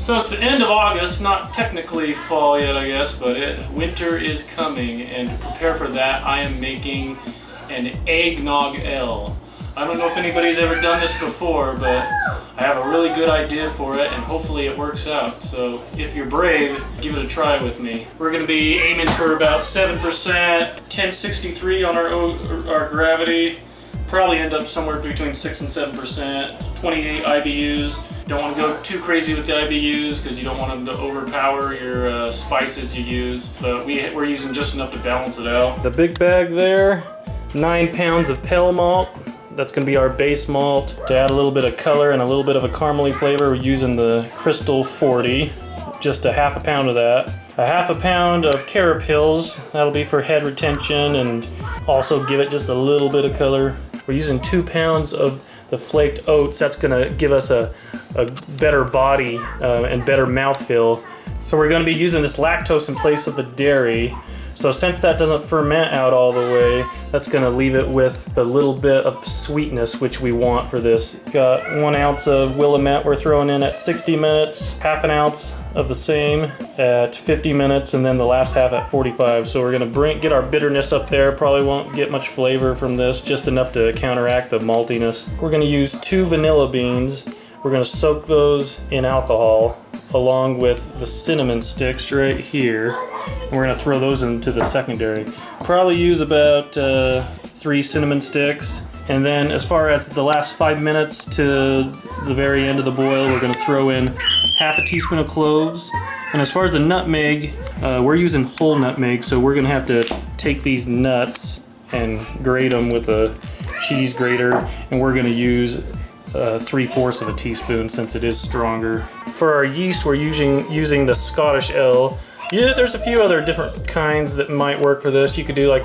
So it's the end of August, not technically fall yet, I guess, but winter is coming, and to prepare for that, I am making an eggnog ale. I don't know if anybody's ever done this before, but I have a really good idea for it, and hopefully it works out. So if you're brave, give it a try with me. We're going to be aiming for about 7%, 1063 on our gravity. Probably end up somewhere between 6 and 7%, 28 IBUs. Don't want to go too crazy with the IBUs because you don't want them to overpower your spices you use, but we're using just enough to balance it out. The big bag there, 9 pounds of pale malt. That's going to be our base malt. To add a little bit of color and a little bit of a caramely flavor, we're using the Crystal 40, just a half a pound of that. A half a pound of carapils, that'll be for head retention and also give it just a little bit of color. We're using 2 pounds of the flaked oats. That's going to give us a better body and better mouthfeel. So we're going to be using this lactose in place of the dairy. So since that doesn't ferment out all the way, that's going to leave it with a little bit of sweetness, which we want for this. Got 1 ounce of Willamette we're throwing in at 60 minutes, half an ounce of the same at 50 minutes, and then the last half at 45. So we're going to get our bitterness up there. Probably won't get much flavor from this, just enough to counteract the maltiness. We're going to use 2 vanilla beans. We're going to soak those in alcohol along with the cinnamon sticks right here. We're going to throw those into the secondary. Probably use about 3 cinnamon sticks. And then as far as the last 5 minutes to the very end of the boil, we're going to throw in half a teaspoon of cloves. And as far as the nutmeg, we're using whole nutmeg, so we're going to have to take these nuts and grate them with a cheese grater. And we're going to use 3/4 of a teaspoon since it is stronger. For our yeast, we're using the Scottish ale. Yeah, there's a few other different kinds that might work for this. You could do like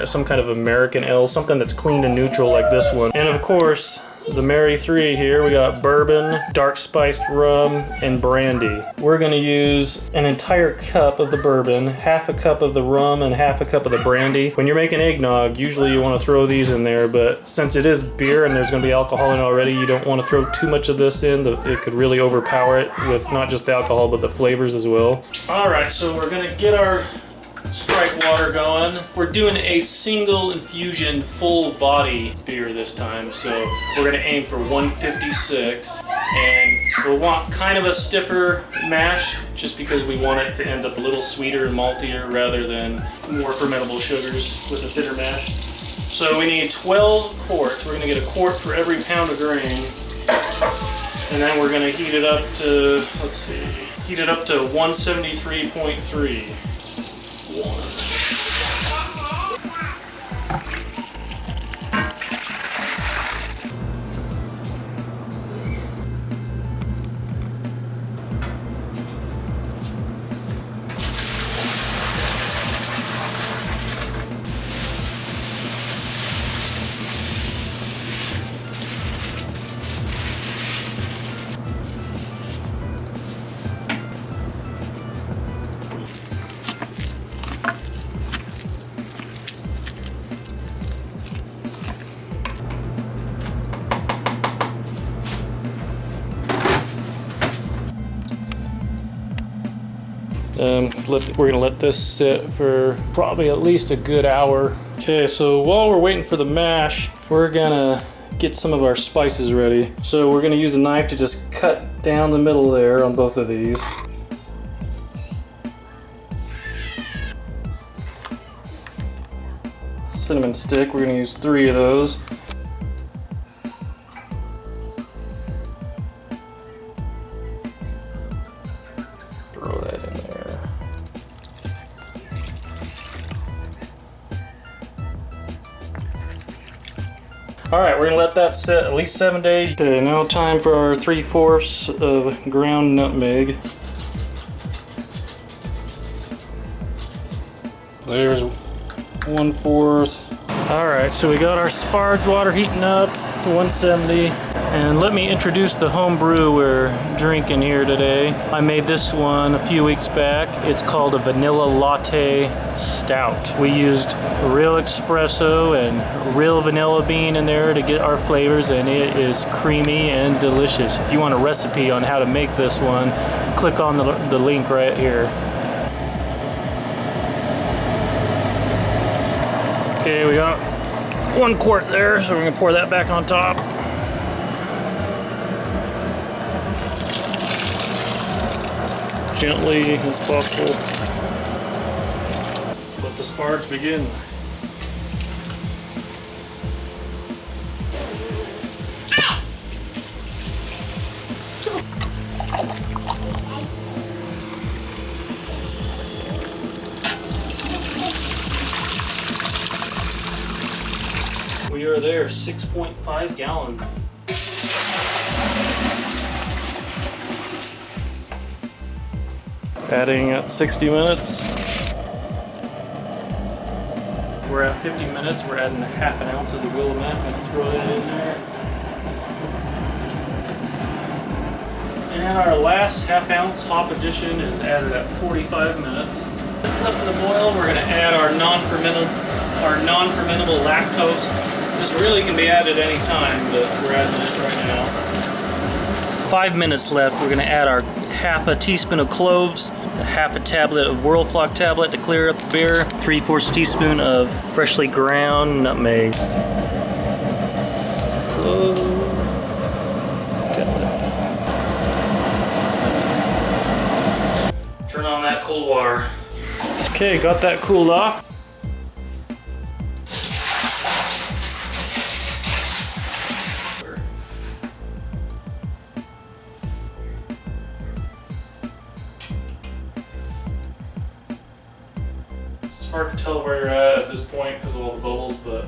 some kind of American ale, something that's clean and neutral like this one. And of course, the Mary 3 here, we got bourbon, dark spiced rum, and brandy. We're going to use an entire cup of the bourbon, half a cup of the rum, and half a cup of the brandy. When you're making eggnog, usually you want to throw these in there, but since it is beer and there's going to be alcohol in it already, you don't want to throw too much of this in. It could really overpower it with not just the alcohol, but the flavors as well. Alright, so we're going to get our strike water going. We're doing a single infusion full body beer this time, so we're going to aim for 156, and we'll want kind of a stiffer mash just because we want it to end up a little sweeter and maltier rather than more fermentable sugars with a bitter mash. So we need 12 quarts. We're going to get a quart for every pound of grain, and then we're going to heat it up to, let's see, heat it up to 173.3. We're gonna let this sit for probably at least a good hour. Okay, so while we're waiting for the mash, we're gonna get some of our spices ready. So we're gonna use a knife to just cut down the middle there on both of these. Cinnamon stick, we're gonna use 3 of those. Throw that in there. Alright, we're going to let that sit at least 7 days. Okay, now time for our 3/4 of ground nutmeg. There's 1/4. Alright, so we got our sparge water heating up to 170. And let me introduce the homebrew we're drinking here today. I made this one a few weeks back. It's called a vanilla latte stout. We used real espresso and real vanilla bean in there to get our flavors, and it is creamy and delicious. If you want a recipe on how to make this one, click on the link right here. Okay, we got 1 quart there, so we're gonna pour that back on top. Gently as possible. Let the sparks begin. We are there, 6.5 gallons. Adding at 60 minutes. We're at 50 minutes. We're adding a half an ounce of the Willamette. I'm gonna throw that in there. And our last half ounce hop addition is added at 45 minutes. It's left in the boil. We're gonna add our non-fermentable lactose. This really can be added any time, but we're adding it right now. 5 minutes left. We're gonna add our half a teaspoon of cloves, a half a tablet of Whirlflock tablet to clear up the beer, 3/4 teaspoon of freshly ground nutmeg. Clove tablet. Turn on that cold water. Okay, got that cooled off. It's hard to tell where you're at this point because of all the bubbles, but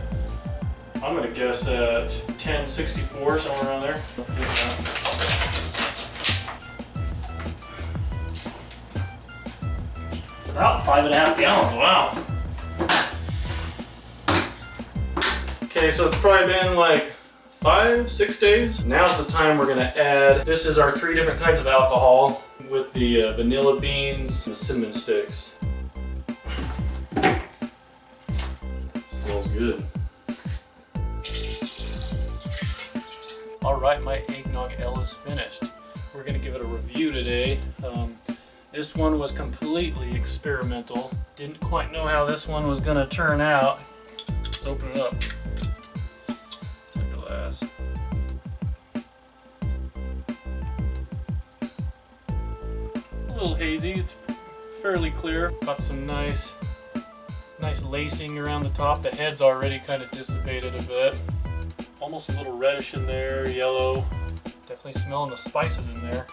I'm gonna guess at 1064, somewhere around there. About 5.5 gallons, wow. Okay, so it's probably been like 5-6 days. Now's the time we're gonna add, this is our 3 different kinds of alcohol with the vanilla beans and the cinnamon sticks. Smells good. All right, my eggnog ale is finished. We're gonna give it a review today. This one was completely experimental. Didn't quite know how this one was gonna turn out. Let's open it up. It's a glass. A little hazy, it's fairly clear. Got some nice lacing around the top. The head's already kind of dissipated a bit. Almost a little reddish in there, yellow. Definitely smelling the spices in there.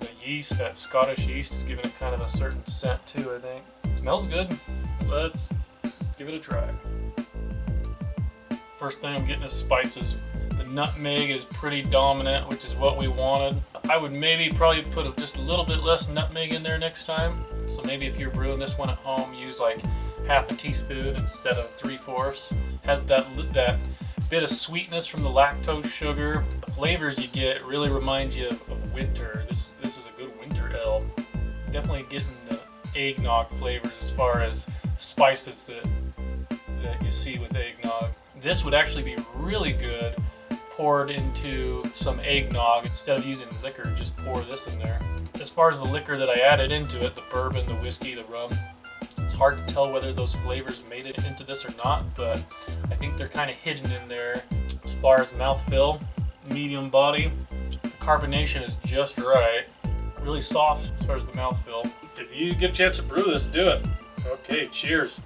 The yeast, that Scottish yeast, is giving it kind of a certain scent too, I think. Smells good. Let's give it a try. First thing I'm getting is spices. The nutmeg is pretty dominant, which is what we wanted. I would probably put just a little bit less nutmeg in there next time. So maybe if you're brewing this one at home, use like half a teaspoon instead of 3/4. Has that bit of sweetness from the lactose sugar. The flavors you get really reminds you of winter. This is a good winter ale. Definitely getting the eggnog flavors as far as spices that you see with eggnog. This would actually be really good poured into some eggnog. Instead of using liquor, just pour this in there. As far as the liquor that I added into it, the bourbon, the whiskey, the rum, it's hard to tell whether those flavors made it into this or not, but I think they're kind of hidden in there. As far as mouthfeel, medium body, the carbonation is just right. Really soft as far as the mouthfeel. If you get a chance to brew this, do it. Okay, cheers.